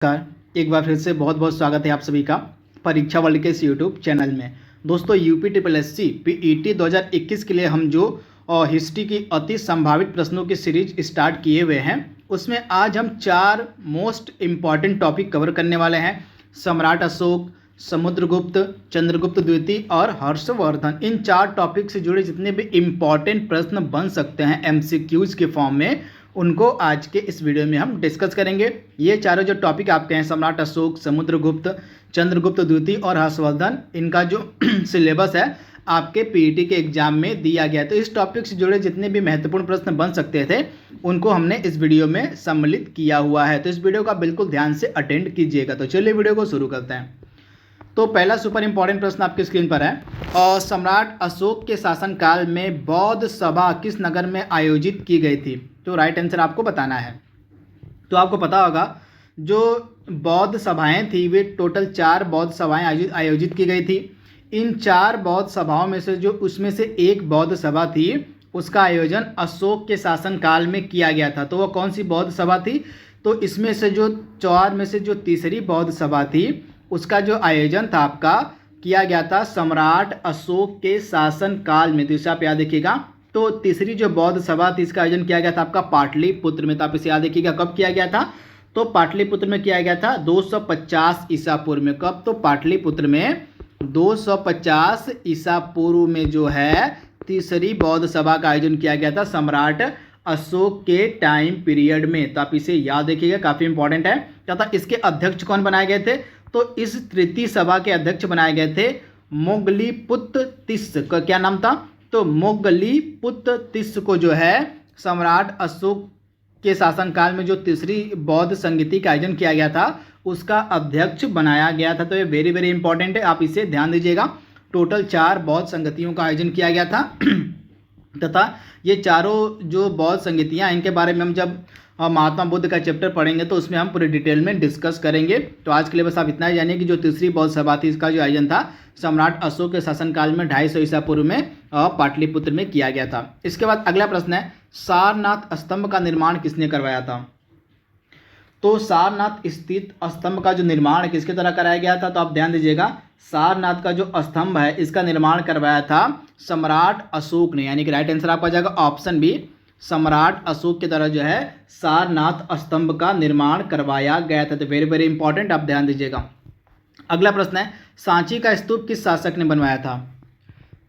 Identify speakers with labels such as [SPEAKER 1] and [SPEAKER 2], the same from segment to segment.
[SPEAKER 1] नमस्कार। एक बार फिर से बहुत बहुत स्वागत है आप सभी का परीक्षा वर्ल्ड के इस यूट्यूब चैनल में। दोस्तों UP triple S C PET 2021 के लिए हम जो हिस्ट्री की अति संभावित प्रश्नों की सीरीज स्टार्ट किए हुए हैं, उसमें आज हम 4 मोस्ट इम्पॉर्टेंट टॉपिक कवर करने वाले हैं। सम्राट अशोक, समुद्रगुप्त, चंद्रगुप्त द्वितीय और हर्षवर्धन। इन 4 टॉपिक से जुड़े जितने भी इम्पॉर्टेंट प्रश्न बन सकते हैं एमसीक्यूज के फॉर्म में, उनको आज के इस वीडियो में हम डिस्कस करेंगे। ये चारों जो टॉपिक आपके हैं, सम्राट अशोक, समुद्रगुप्त, चंद्रगुप्त द्वितीय और हर्षवर्धन, इनका जो सिलेबस है आपके पीईटी के एग्जाम में दिया गया। तो इस टॉपिक से जुड़े जितने भी महत्वपूर्ण प्रश्न बन सकते थे उनको हमने इस वीडियो में सम्मिलित किया हुआ है। तो इस वीडियो का बिल्कुल ध्यान से अटेंड कीजिएगा। तो चलिए वीडियो को शुरू करते हैं। तो पहला सुपर इंपॉर्टेंट प्रश्न आपकी स्क्रीन पर है, और सम्राट अशोक के शासनकाल में बौद्ध सभा किस नगर में आयोजित की गई थी? तो राइट आंसर आपको बताना है। तो आपको पता होगा जो बौद्ध सभाएं थी वे टोटल 4 बौद्ध सभाएं आयोजित की गई थी। इन 4 बौद्ध सभाओं में से जो उसमें से एक बौद्ध सभा थी उसका आयोजन अशोक के शासनकाल में किया गया था। तो वह कौन सी बौद्ध सभा थी? तो इसमें से जो 4 में से जो तीसरी बौद्ध सभा थी उसका जो आयोजन था आपका किया गया था सम्राट अशोक के शासनकाल में। तो इसे आप याद रखिएगा। तो तीसरी जो बौद्ध सभा थी इसका आयोजन किया गया था आपका पाटलिपुत्र में। तो आप इसे याद रखिएगा कब किया गया था? तो पाटलिपुत्र में किया गया था 250 ईसा पूर्व में। कब? तो पाटलिपुत्र में 250 ईसा पूर्व में जो है तीसरी बौद्ध सभा का आयोजन किया गया था सम्राट अशोक के टाइम पीरियड में। तो आप इसे याद रखिएगा, काफी इंपॉर्टेंट है। तथा इसके अध्यक्ष कौन बनाए गए थे? तो इस तृतीय सभा के अध्यक्ष बनाए गए थे मोगलीपुत्र तिस्स का क्या नाम था? तो मोगलीपुत्र तिस्स को जो है सम्राट अशोक के शासनकाल में जो तीसरी बौद्ध संगीति का आयोजन किया गया था उसका अध्यक्ष बनाया गया था। तो ये वेरी वेरी इंपॉर्टेंट है, आप इसे ध्यान दीजिएगा। टोटल 4 बौद्ध संगतियों का आयोजन किया गया था तथा ये चारों जो बौद्ध संगतियाँ इनके बारे में हम जब महात्मा बुद्ध का चैप्टर पढ़ेंगे तो उसमें हम पूरे डिटेल में डिस्कस करेंगे। तो आज के लिए बस आप इतना ही जानिए कि जो तीसरी बौद्ध सभा थी इसका जो आयोजन था सम्राट अशोक के शासनकाल में 250 ईसा पूर्व में पाटलिपुत्र में किया गया था। इसके बाद अगला प्रश्न है, सारनाथ स्तंभ का निर्माण किसने करवाया था? तो सारनाथ स्थित स्तंभ का जो निर्माण किसके द्वारा कराया गया था? तो आप ध्यान दीजिएगा, सारनाथ का जो स्तंभ है इसका निर्माण करवाया था सम्राट अशोक ने। यानी कि राइट आंसर आपका जाएगा ऑप्शन बी, सम्राट अशोक के द्वारा जो है सारनाथ स्तंभ का निर्माण करवाया गया था। तो वेरी वेरी इंपॉर्टेंट, आप ध्यान दीजिएगा। अगला प्रश्न है, सांची का स्तूप किस शासक ने बनवाया था?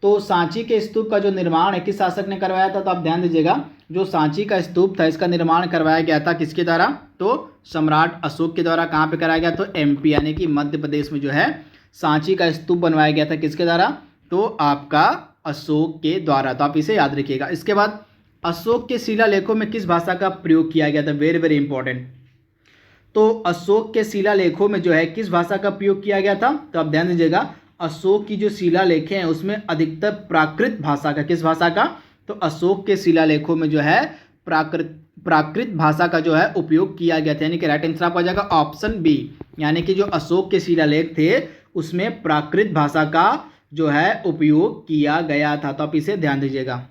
[SPEAKER 1] तो सांची के स्तूप का जो निर्माण है किस शासक ने करवाया था? तो आप ध्यान दीजिएगा, जो सांची का स्तूप था इसका निर्माण करवाया गया था किसके द्वारा? तो सम्राट अशोक के द्वारा। कहाँ पे कराया गया? तो एमपी यानी कि मध्य प्रदेश में जो है सांची का स्तूप बनवाया गया था किसके द्वारा? तो आपका अशोक के द्वारा। तो आप इसे याद रखिएगा। इसके बाद अशोक के शिलालेखों में किस भाषा का प्रयोग किया गया था? Very very important. तो अशोक के शिलालेखों में जो है किस भाषा का प्रयोग किया गया था? तो आप ध्यान दीजिएगा, अशोक की जो शिलालेखें हैं उसमें अधिकतर प्राकृत भाषा का, किस भाषा का? तो अशोक के शिलालेखों में जो है प्राकृत भाषा का जो है उपयोग किया गया था। यानी कि राइट आंसर आपका जाएगा ऑप्शन बी, यानी कि जो अशोक के शिलालेख थे उसमें प्राकृत भाषा का जो है उपयोग किया गया था। तो आप इसे ध्यान दीजिएगा।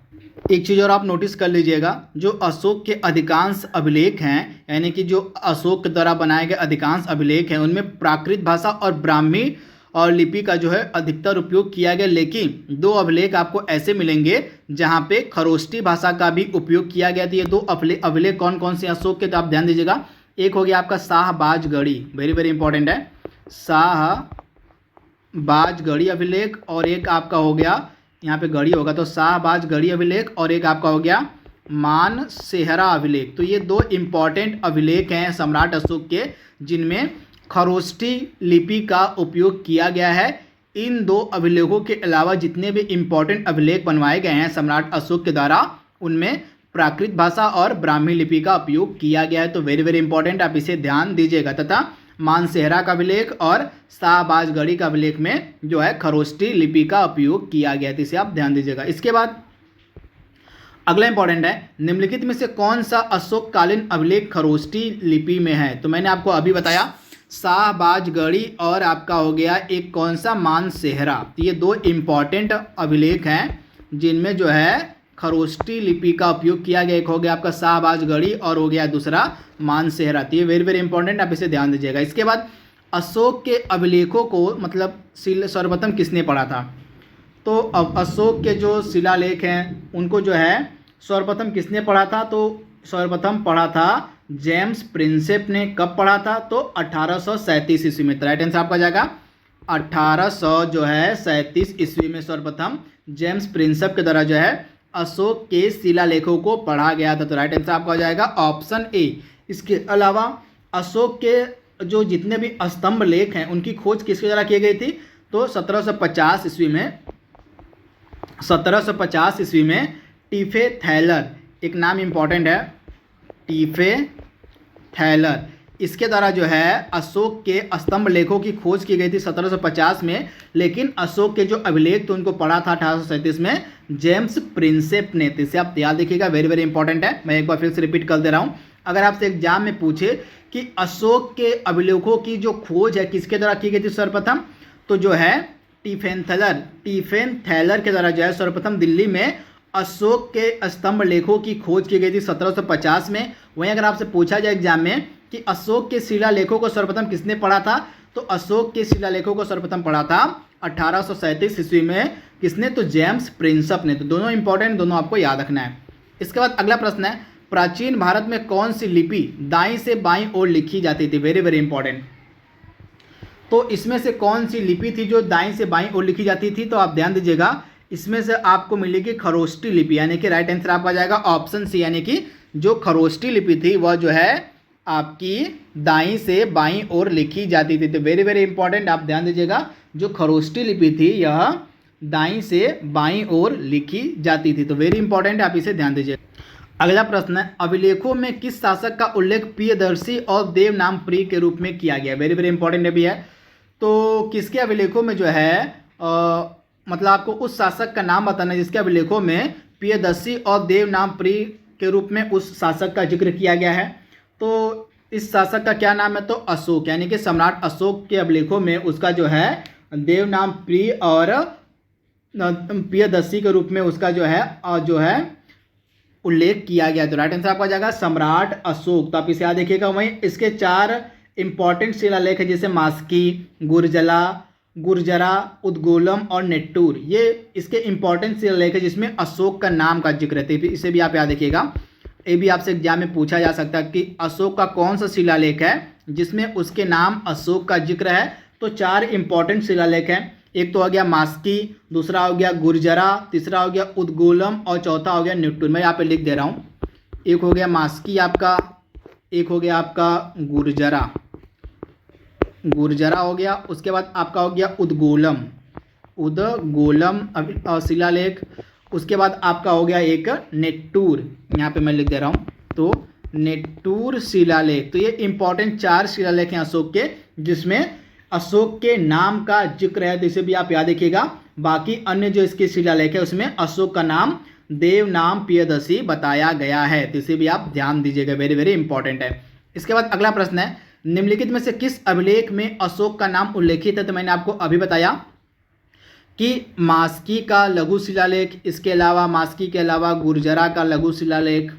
[SPEAKER 1] एक चीज़ और आप नोटिस कर लीजिएगा, जो अशोक के अधिकांश अभिलेख हैं यानी कि जो अशोक द्वारा बनाए गए अधिकांश अभिलेख हैं उनमें प्राकृत भाषा और ब्राह्मी और लिपि का जो है अधिकतर उपयोग किया गया। लेकिन 2 अभिलेख आपको ऐसे मिलेंगे जहां पे खरोष्टी भाषा का भी उपयोग किया गया था। ये 2 अभिलेख कौन कौन से अशोक के? तो आप ध्यान दीजिएगा, एक हो गया आपका शाहबाजगढ़ी, वेरी वेरी इंपॉर्टेंट है, शाहबाजगढ़ी अभिलेख, और एक आपका हो गया यहाँ पे गढ़ी होगा तो शाहबाजगढ़ी अभिलेख, और एक आपका हो गया मानसेहरा अभिलेख। तो ये 2 इंपॉर्टेंट अभिलेख हैं सम्राट अशोक के जिनमें खरोष्टी लिपि का उपयोग किया गया है। इन 2 अभिलेखों के अलावा जितने भी इंपॉर्टेंट अभिलेख बनवाए गए हैं सम्राट अशोक के द्वारा उनमें प्राकृत भाषा और ब्राह्मी लिपि का उपयोग किया गया है। तो वेरी वेरी इंपॉर्टेंट, आप इसे ध्यान दीजिएगा। तथा मानसेहरा का अभिलेख और शाहबाजगढ़ी का अभिलेख में जो है खरोष्टी लिपि का उपयोग किया गया था, इसे आप ध्यान दीजिएगा। इसके बाद अगला इंपॉर्टेंट है, निम्नलिखित में से कौन सा अशोककालीन अभिलेख खरोष्टी लिपि में है? तो मैंने आपको अभी बताया शाहबाजगढ़ी और आपका हो गया एक कौन सा? मानसेहरा। तो ये 2 इंपॉर्टेंट अभिलेख हैं जिनमें जो है खरोष्टी लिपि का उपयोग किया गया। एक हो गया आपका शाहबाजगढ़ी और हो गया दूसरा मानसेहरा। तो ये वेरी वेरी इंपॉर्टेंट, आप इसे ध्यान दीजिएगा। इसके बाद अशोक के अभिलेखों को मतलब सर्वप्रथम किसने पढ़ा था? तो अब अशोक के जो शिलालेख हैं उनको जो है सर्वप्रथम किसने पढ़ा था? तो सर्वप्रथम पढ़ा था जेम्स प्रिंसेप ने। कब पढ़ा था? तो 1837 ईस्वी में। तो राइट आंसर आपका जाएगा 1837 ईस्वी में सर्वप्रथम जेम्स प्रिंसेप के द्वारा जो है अशोक के शिलालेखों को पढ़ा गया था। तो राइट आंसर आपका हो जाएगा ऑप्शन ए। इसके अलावा अशोक के जो जितने भी स्तंभ लेख हैं उनकी खोज किसके द्वारा की गई थी? तो 1750 ईस्वी में टीफे थैलर, एक नाम इंपॉर्टेंट है, टीफे थैलर, इसके द्वारा जो है अशोक के स्तंभ लेखों की खोज की गई थी 1750 में। लेकिन अशोक के जो अभिलेख थे उनको पढ़ा था 1837 में जेम्स प्रिंसेप ने। तो इसे आप याद देखिएगा, वेरी वेरी इंपॉर्टेंट है। मैं एक बार फिर से रिपीट कर दे रहा हूँ। अगर आपसे एग्जाम में पूछे कि अशोक के अभिलेखों की जो खोज है किसके द्वारा की गई थी सर्वप्रथम, तो जो है टीफेन थैलर के द्वारा जो है सर्वप्रथम दिल्ली में अशोक के स्तंभ लेखों की खोज की गई थी 1750 में। वहीं अगर आपसे पूछा जाए एग्जाम में कि अशोक के शिलालेखों को सर्वप्रथम किसने पढ़ा था, तो अशोक के शिलालेखों को सर्वप्रथम पढ़ा था 1837 ईस्वी में। किसने? तो जेम्स प्रिंसेप ने। तो दोनों इंपॉर्टेंट, दोनों आपको याद रखना है। इसके बाद अगला प्रश्न है, प्राचीन भारत में कौन सी लिपि दाईं से बाईं ओर लिखी जाती थी? Very very important. तो इसमें से कौन सी लिपि थी जो दाईं से बाईं ओर लिखी जाती थी? तो आप ध्यान दीजिएगा, इसमें से आपको मिलेगी खरोष्टी लिपि, यानी कि राइट आंसर आपका जाएगा ऑप्शन सी, यानी कि जो खरोष्टी लिपि थी वह जो है आपकी दाईं से बाईं ओर लिखी जाती थी। तो वेरी वेरी इंपॉर्टेंट, आप ध्यान दीजिएगा, जो खरोष्टी लिपि थी यह दाईं से बाईं ओर लिखी जाती थी। तो वेरी इंपॉर्टेंट, आप इसे ध्यान दीजिएगा। अगला प्रश्न है, अभिलेखों में किस शासक का उल्लेख प्रियदर्शी और देवनामप्रिय के रूप में किया गया? वेरी वेरी इंपॉर्टेंट भी है। तो किसके अभिलेखों में जो है मतलब आपको उस शासक का नाम बताना है जिसके अभिलेखों में प्रियदर्शी और देवनामप्रिय के रूप में उस शासक का जिक्र किया गया है। तो इस शासक का क्या नाम है? तो अशोक, यानी कि सम्राट अशोक के अभिलेखों में उसका जो है देवनामप्रिय और प्रियदर्शी के रूप में उसका जो है उल्लेख किया गया। तो राइट आंसर आपका जाएगा सम्राट अशोक। तो आप इसे याद देखिएगा। वहीं इसके 4 इंपॉर्टेंट शिलालेख है, जैसे मास्की, गुर्जरा, उद्गोलम और नेट्टूर। ये इसके इंपॉर्टेंट शिलालेख है जिसमें अशोक का नाम का जिक्र है। इसे भी आप याद रखिएगा। ये भी आपसे एग्जाम में पूछा जा सकता है कि अशोक का कौन सा शिलालेख है जिसमें उसके नाम अशोक का जिक्र है। तो 4 इंपॉर्टेंट शिलालेख हैं। एक तो हो गया मास्की, दूसरा हो गया गुर्जरा, तीसरा हो गया उद्गोलम और चौथा हो गया नेट्टूर। मैं यहाँ पे लिख दे रहा हूँ। एक हो गया मास्की आपका, एक हो गया आपका गुर्जरा हो गया, उसके बाद आपका हो गया उद्गोलम शिलालेख, उसके बाद आपका हो गया एक नेट्टूर। यहाँ पे मैं लिख दे रहा हूँ, तो नेट्टूर शिलालेख। तो ये इंपॉर्टेंट 4 शिलालेख हैं अशोक के जिसमें अशोक के नाम का जिक्र है। तो इसे भी आप याद रखिएगा। बाकी अन्य जो इसके शिलालेख है उसमें अशोक का नाम देवनाम प्रियदर्शी बताया गया है। तो इसे भी आप ध्यान दीजिएगा, वेरी वेरी इंपॉर्टेंट है। इसके बाद अगला प्रश्न है, निम्नलिखित में से किस अभिलेख में अशोक का नाम उल्लेखित है? तो मैंने आपको अभी बताया कि मास्की का लघु शिलालेख, इसके अलावा मास्की के अलावा गुर्जरा का लघु शिलालेख,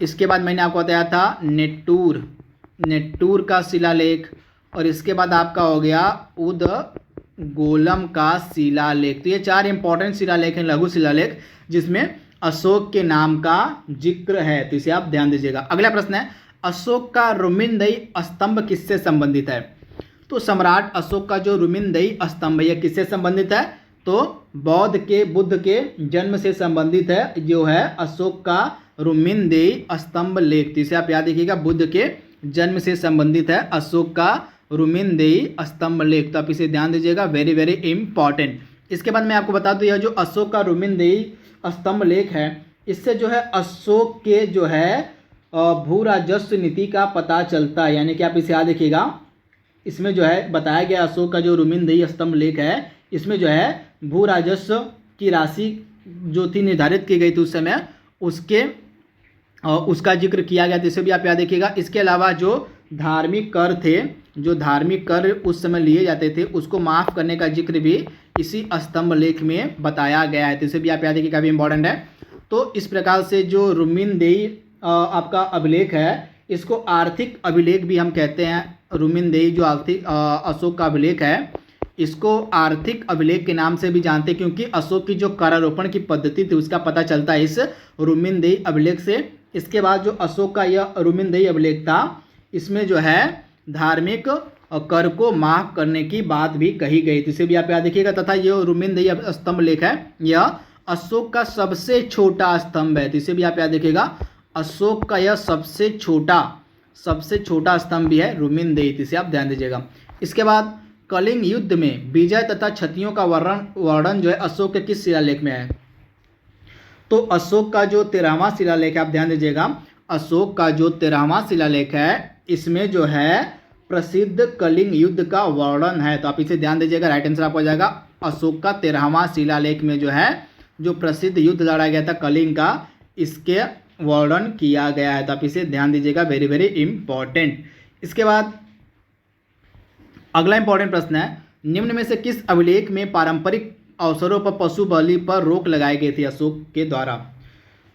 [SPEAKER 1] इसके बाद मैंने आपको बताया था नेट्टूर का शिलालेख, और इसके बाद आपका हो गया उद्गोलम का शिलालेख। तो ये 4 इंपॉर्टेंट शिलालेख हैं, लघु शिलालेख, जिसमें अशोक के नाम का जिक्र है। तो इसे आप ध्यान दीजिएगा। अगला प्रश्न है, अशोक का रुमिनदई स्तंभ किससे संबंधित है? तो सम्राट अशोक का जो रुमिनदई स्तंभ है किससे संबंधित है? तो बुद्ध के जन्म से संबंधित है, जो है अशोक का रुमिनदई स्तंभ लेख। तो इसे आप याद रखिएगा, बुद्ध के जन्म से संबंधित है अशोक का रुमिनदई स्तंभ लेख। तो आप इसे ध्यान दीजिएगा, वेरी वेरी इंपॉर्टेंट। इसके बाद मैं आपको बता दूं, यह जो अशोक का रुमिनदई स्तंभ लेख है, इससे जो है अशोक के जो है भू राजस्व नीति का पता चलता है। यानी कि आप इसे याद रखिएगा, इसमें जो है बताया गया अशोक का जो रुमिनदई स्तंभ लेख है, इसमें जो है भू राजस्व की राशि जो थी निर्धारित की गई थी उस समय, उसका जिक्र किया गया। इसे भी आप याद रखिएगा। इसके अलावा जो धार्मिक कर थे, जो धार्मिक कर उस समय लिए जाते थे, उसको माफ़ करने का जिक्र भी इसी स्तंभ लेख में बताया गया है। तो इसे भी आप याद रखिए, काफ़ी इंपॉर्टेंट है। तो इस प्रकार से जो रुमिनदेही आपका अभिलेख है, इसको आर्थिक अभिलेख भी हम कहते हैं। रुमिनदेही जो आर्थिक अशोक का अभिलेख है, इसको आर्थिक अभिलेख के नाम से भी जानते हैं, क्योंकि अशोक की जो करारोपण की पद्धति थी उसका पता चलता है इस रुमिनदेही अभिलेख से। इसके बाद जो अशोक का यह रुमिनदेही अभिलेख था, इसमें जो है धार्मिक कर को माफ करने की बात भी कही गई थी। इसे भी आप याद रखिएगा। तथा यह रुमिनदेही स्तंभ लेख है, यह अशोक का सबसे छोटा स्तंभ है। तो इसे भी आप याद रखिएगा, अशोक का यह सबसे छोटा स्तंभ भी है रुमिनदेही। इसे आप ध्यान दीजिएगा। इसके बाद कलिंग युद्ध में विजय तथा क्षतियों का वर्णन जो है अशोक के किस शिलालेख में है? तो अशोक का जो 13वां शिलालेख है, आप ध्यान दीजिएगा, अशोक का जो 13वां शिलालेख है, इसमें जो है प्रसिद्ध कलिंग युद्ध का वर्णन है। तो आप इसे ध्यान दीजिएगा, राइट आंसर आपको हो जाएगा। अशोक का 13वां शिलालेख में जो है जो प्रसिद्ध युद्ध लड़ा गया था कलिंग का, इसके वर्णन किया गया है। तो आप इसे ध्यान दीजिएगा, वेरी वेरी इंपॉर्टेंट। इसके बाद अगला इंपॉर्टेंट प्रश्न है, निम्न में से किस अभिलेख में पारंपरिक अवसरों पर पशु बलि पर रोक लगाई गई थी अशोक के द्वारा?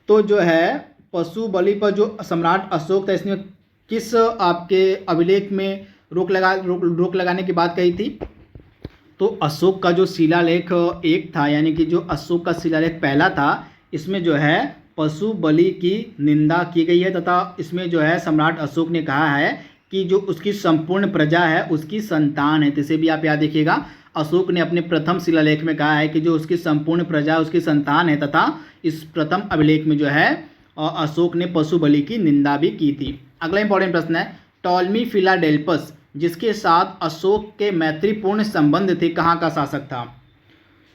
[SPEAKER 1] तो जो है पशु बलि पर जो सम्राट अशोक था, इसने किस आपके अभिलेख में रोक लगाने की बात कही थी? तो अशोक का जो शिलालेख एक था, यानी कि जो अशोक का शिलालेख पहला था, इसमें जो है पशु बलि की निंदा की गई है। तथा इसमें जो है सम्राट अशोक ने कहा है कि जो उसकी संपूर्ण प्रजा है उसकी संतान है। तो इसे भी आप याद रखिएगा, अशोक ने अपने प्रथम शिलालेख में कहा है कि जो उसकी संपूर्ण प्रजा उसकी संतान है। तथा इस प्रथम अभिलेख में जो है अशोक ने पशु बलि की निंदा भी की थी। अगला इंपॉर्टेंट प्रश्न है, टॉलमी फिलाडेल्फस जिसके साथ अशोक के मैत्रीपूर्ण संबंध थे, कहाँ का शासक था?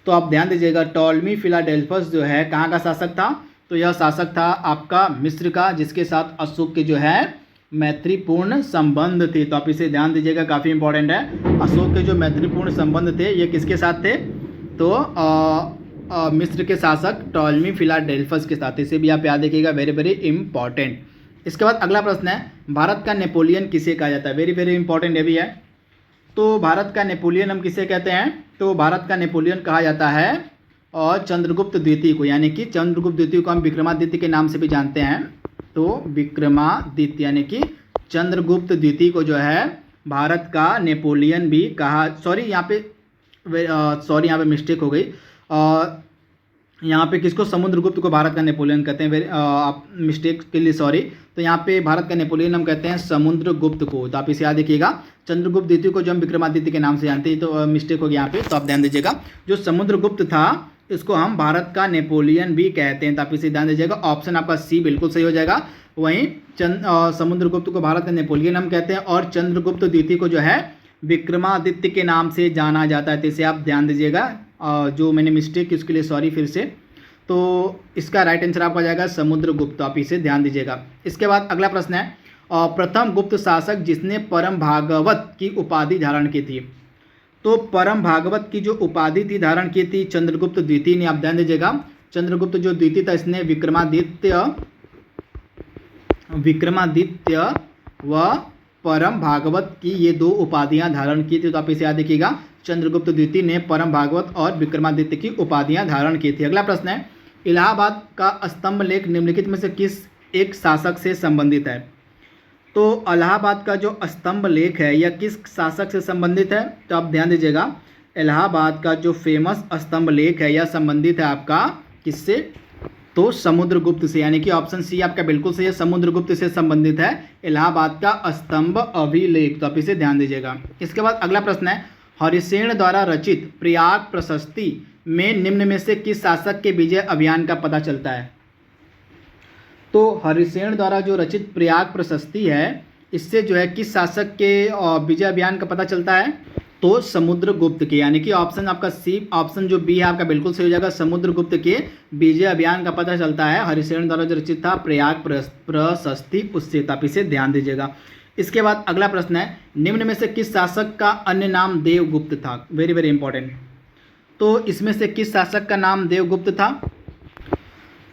[SPEAKER 1] तो आप ध्यान दीजिएगा, टॉलमी फिलाडेल्फस जो है कहाँ का शासक था? तो यह शासक था आपका मिस्र का, जिसके साथ अशोक के जो है मैत्रीपूर्ण संबंध थे। तो आप इसे ध्यान दीजिएगा, काफ़ी इंपॉर्टेंट है। अशोक के जो मैत्रीपूर्ण संबंध थे ये किसके साथ थे? तो मिस्र के शासक टॉलमी फिलाडेल्फस के साथ। इसे भी आप याद रखिएगा, वेरी वेरी इंपॉर्टेंट। इसके बाद अगला प्रश्न है, भारत का नेपोलियन किसे कहा जाता है? वेरी वेरी इंपॉर्टेंट ये भी है। तो भारत का नेपोलियन हम किसे कहते हैं? तो भारत का नेपोलियन कहा जाता है और चंद्रगुप्त द्वितीय को, यानी कि चंद्रगुप्त द्वितीय को हम विक्रमादित्य के नाम से भी जानते हैं। तो विक्रमादित्य यानी कि चंद्रगुप्त द्वितीय को जो है भारत का नेपोलियन भी कहा, यहाँ पे मिस्टेक हो गई। यहाँ पे किसको? समुद्रगुप्त को भारत का नेपोलियन कहते हैं। आप मिस्टेक के लिए सॉरी। तो यहाँ पे भारत का नेपोलियन हम कहते हैं समुद्रगुप्त को। तो आप इसे याद रखिएगा, चंद्रगुप्त द्वितीय को जो हम विक्रमादित्य के नाम से जानते हैं। तो मिस्टेक हो गया यहाँ पे, तो आप ध्यान दीजिएगा, जो समुद्रगुप्त था इसको हम भारत का नेपोलियन भी कहते हैं। तो आप इसे ध्यान दीजिएगा, ऑप्शन आपका सी बिल्कुल सही हो जाएगा। वहीं समुद्रगुप्त को भारत का नेपोलियन हम कहते हैं और चंद्रगुप्त द्वितीय को जो है विक्रमादित्य के नाम से जाना जाता है। तो इसे आप ध्यान दीजिएगा, जो मैंने मिस्टेक की उसके लिए सॉरी फिर से। तो इसका राइट आंसर आपका जाएगा समुद्रगुप्त। आप इसे ध्यान दीजिएगा। इसके बाद अगला प्रश्न है, प्रथम गुप्त शासक जिसने परम भागवत की उपाधि धारण की थी। तो परम भागवत की जो उपाधि थी धारण की थी चंद्रगुप्त द्वितीय ने। आप ध्यान दीजिएगा, चंद्रगुप्त जो द्वितीय था इसने विक्रमादित्य व परम भागवत की ये दो उपाधियां धारण की थी। तो आप इसे याद रखिएगा, चंद्रगुप्त द्वितीय ने परम भागवत और विक्रमादित्य की उपाधियां धारण की थी। अगला प्रश्न है, इलाहाबाद का स्तंभ लेख निम्नलिखित में से किस एक शासक से संबंधित है? तो इलाहाबाद का जो स्तंभ लेख है यह किस शासक से संबंधित है? तो आप ध्यान दीजिएगा, इलाहाबाद का जो फेमस स्तंभ लेख है यह संबंधित है आपका किससे? तो समुद्रगुप्त से, यानी कि ऑप्शन सी आपका बिल्कुल सही है, समुद्रगुप्त से संबंधित है इलाहाबाद का स्तंभ अभिलेख। तो आप इसे ध्यान दीजिएगा। इसके बाद अगला प्रश्न है, हरिसेन द्वारा रचित प्रयाग प्रशस्ति में निम्न में से किस शासक के विजय अभियान का पता चलता है? तो हरिसेन द्वारा जो रचित प्रयाग प्रशस्ति है इससे जो है किस शासक के विजय अभियान का पता चलता है? तो समुद्रगुप्त के, यानी कि ऑप्शन आपका सी, ऑप्शन जो बी है आपका बिल्कुल सही हो जाएगा, समुद्रगुप्त के विजय अभियान का पता चलता है हरिसेन द्वारा जो रचित था प्रयाग प्रशस्ति उससे। आप इसे ध्यान दीजिएगा। इसके बाद अगला प्रश्न है, निम्न में से किस शासक का अन्य नाम देवगुप्त था? Very very important. तो इसमें से किस शासक का नाम देवगुप्त था?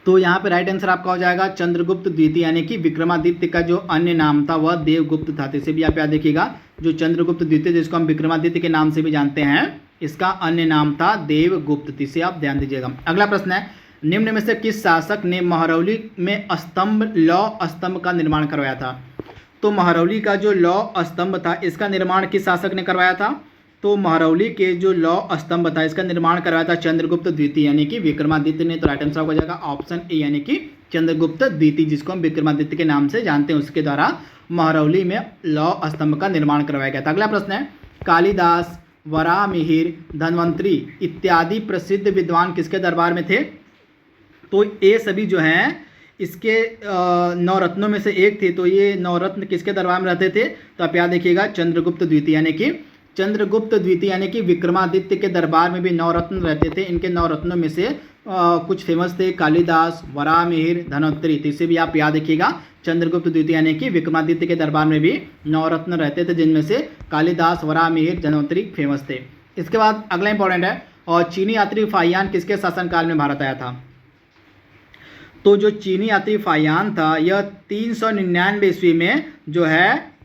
[SPEAKER 1] तो यहाँ पे राइट आंसर आपका हो जाएगा चंद्रगुप्त द्वितीय, यानी कि विक्रमादित्य का जो अन्य नाम था वह देवगुप्त था। तो इसे भी आप याद देखिएगा, जो चंद्रगुप्त द्वितीय जिसको हम विक्रमादित्य के नाम से भी जानते हैं इसका अन्य नाम था देवगुप्त। इसे आप ध्यान दीजिएगा। अगला प्रश्न है, निम्न में से किस शासक ने महरौली में स्तंभ लौ स्तंभ का निर्माण करवाया था? तो महरौली का जो लौ स्तंभ था इसका निर्माण किस शासक ने करवाया था? तो महरौली के जो लौ स्तंभ था इसका निर्माण करवाया था चंद्रगुप्त द्वितीय यानी कि विक्रमादित्य ने। तो राइट आंसर हो जाएगा ऑप्शन ए यानी कि चंद्रगुप्त द्वितीय, जिसको हम विक्रमादित्य के नाम से जानते हैं, उसके द्वारा महरौली में लौ स्तंभ का निर्माण करवाया गया था। अगला प्रश्न है, कालिदास, वराहमिहिर, धन्वंतरि इत्यादि प्रसिद्ध विद्वान किसके दरबार में थे? तो ये सभी जो हैं इसके नवरत्नों में से एक थे। तो ये नवरत्न किसके दरबार में रहते थे? तो आप याद देखिएगा चंद्रगुप्त द्वितीय यानी कि चंद्रगुप्त द्वितीय यानी कि विक्रमादित्य के दरबार में भी नवरत्न रहते थे। इनके नवरत्नों में से कुछ फेमस थे, कालिदास, वराहमिहिर, धन्वंतरि। तो इसे भी आप याद रखिएगा, चंद्रगुप्त द्वितीय यानी कि विक्रमादित्य के दरबार में भी नवरत्न रहते थे, जिनमें से कालिदास, वराहमिहिर, धन्वंतरि फेमस थे। इसके बाद अगला इंपॉर्टेंट है, और चीनी यात्री फाहियान किसके शासनकाल में भारत आया था? तो जो चीनी यात्री फाहियान था यह 399 ईस्वी में जो है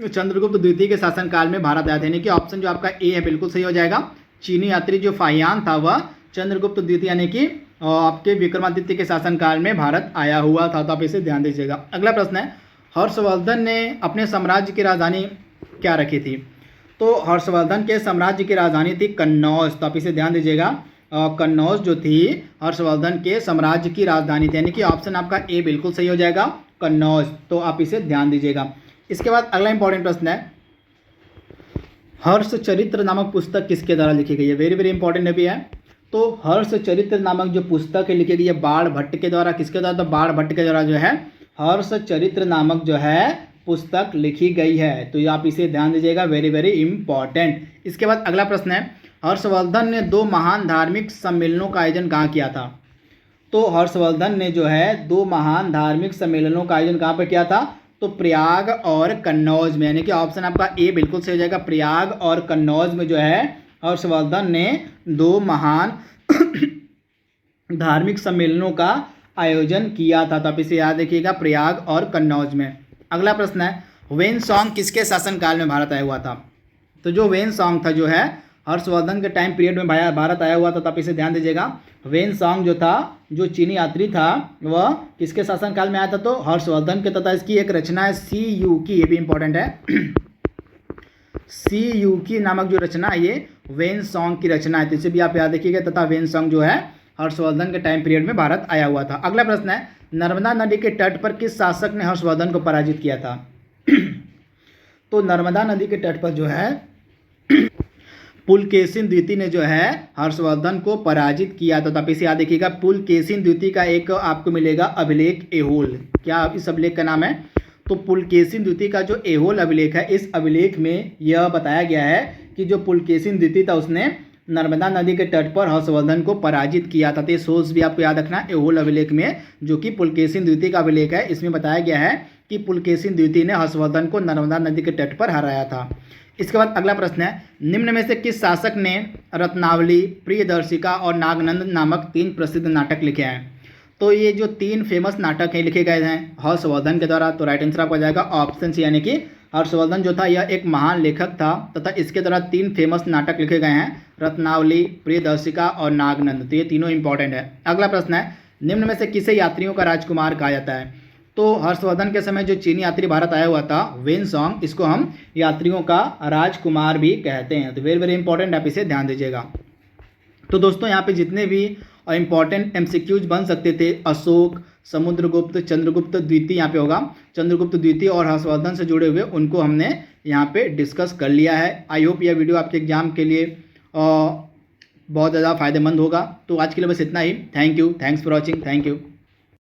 [SPEAKER 1] चंद्रगुप्त द्वितीय के शासनकाल में भारत आया था, यानी कि ऑप्शन जो आपका ए है बिल्कुल सही हो जाएगा। चीनी यात्री जो फाहियान था वह चंद्रगुप्त द्वितीय यानी कि आपके विक्रमादित्य के शासनकाल में भारत आया हुआ था। तो आप इसे ध्यान दीजिएगा। अगला प्रश्न है, हर्षवर्धन ने अपने साम्राज्य की राजधानी क्या रखी थी? तो हर्षवर्धन के साम्राज्य की राजधानी थी कन्नौज। तो आप इसे ध्यान दीजिएगा, कन्नौज जो थी हर्षवर्धन के साम्राज्य की राजधानी थी, यानी कि ऑप्शन आपका ए बिल्कुल सही हो जाएगा, कन्नौज। तो आप इसे ध्यान दीजिएगा। इसके बाद अगला इंपॉर्टेंट प्रश्न है, हर्षचरित्र नामक पुस्तक किसके द्वारा लिखी गई है? वेरी वेरी इंपॉर्टेंट भी है। तो हर्षचरित्र नामक जो पुस्तक है लिखी गई है बाणभट्ट के द्वारा। किसके द्वारा? तो बाणभट्ट के द्वारा जो है हर्षचरित्र नामक जो है पुस्तक लिखी गई है। तो आप इसे ध्यान दीजिएगा, वेरी वेरी इंपॉर्टेंट। इसके बाद अगला प्रश्न है, हर्षवर्धन ने 2 महान धार्मिक सम्मेलनों का आयोजन कहाँ किया था? तो हर्षवर्धन ने जो है 2 महान धार्मिक सम्मेलनों का आयोजन कहाँ पर किया था? तो प्रयाग और कन्नौज में, यानी कि ऑप्शन आपका ए बिल्कुल सही हो जाएगा। प्रयाग और कन्नौज में जो है हर्षवर्धन ने 2 महान धार्मिक सम्मेलनों का आयोजन किया था। तो आप इसे याद रखिएगा, प्रयाग और कन्नौज में। अगला प्रश्न है, वेनसोंग किसके शासनकाल में भारत आया हुआ था? तो जो वेनसोंग था जो है हर्षवर्धन के टाइम पीरियड में भारत आया हुआ था। तो आप इसे ध्यान दीजिएगा, वेनसोंग जो था, जो चीनी यात्री था, वह किसके शासनकाल में आया था? तो हर्षवर्धन के। तथा इसकी एक रचना है सी यू की, ये भी इंपॉर्टेंट है। सी यू की नामक जो रचना है ये वेनसोंग की रचना है। तो इसे भी आप याद रखिएगा। तथा वेनसोंग जो है हर्षवर्धन के टाइम पीरियड में भारत आया हुआ था। अगला प्रश्न है, नर्मदा नदी के तट पर किस शासक ने हर्षवर्धन को पराजित किया था? तो नर्मदा नदी के तट पर जो है पुलकेशिन द्वितीय ने जो है हर्षवर्धन को पराजित किया था। तो आप इसे याद रखिएगा, पुलकेशिन द्वितीय का एक आपको मिलेगा अभिलेख एहोल। क्या इस अभिलेख का नाम है? तो पुलकेशिन द्वितीय का जो एहोल अभिलेख है, इस अभिलेख में यह बताया गया है कि जो पुलकेशिन द्वितीय था उसने नर्मदा नदी के तट पर हर्षवर्धन को पराजित किया था। तो ये सोर्स भी आपको याद रखना, एहोल अभिलेख में, जो कि पुलकेशिन द्वितीय का अभिलेख है, इसमें बताया गया है कि पुलकेशिन द्वितीय ने हर्षवर्धन को नर्मदा नदी के तट पर हराया था। इसके बाद अगला प्रश्न है, निम्न में से किस शासक ने रत्नावली, प्रियदर्शिका और नागनंद नामक 3 प्रसिद्ध नाटक लिखे हैं? तो ये जो 3 फेमस नाटक हैं लिखे गए हैं हर्षवर्धन के द्वारा। तो राइट आंसर आपको जाएगा ऑप्शन सी, यानी कि हर्षवर्धन जो था यह एक महान लेखक था तथा इसके द्वारा 3 फेमस नाटक लिखे गए हैं, रत्नावली, प्रियदर्शिका और नागनंद। तो ये तीनों इंपॉर्टेंट है। अगला प्रश्न है, निम्न में से किसे यात्रियों का राजकुमार कहा जाता है? तो हर्षवर्धन के समय जो चीनी यात्री भारत आया हुआ था वेनसोंग, इसको हम यात्रियों का राजकुमार भी कहते हैं। तो वेरी वेरी इंपॉर्टेंट, आप इसे ध्यान दीजिएगा। तो दोस्तों यहाँ पे जितने भी इंपॉर्टेंट एमसीक्यूज बन सकते थे, अशोक, समुद्रगुप्त, चंद्रगुप्त द्वितीय यहाँ पे होगा, चंद्रगुप्त द्वितीय और हर्षवर्धन से जुड़े हुए, उनको हमने यहाँ पे डिस्कस कर लिया है। आई होप यह वीडियो आपके एग्जाम के लिए बहुत ज़्यादा फायदेमंद होगा। तो आज के लिए बस इतना ही। Thank you, thanks for watching, thank you.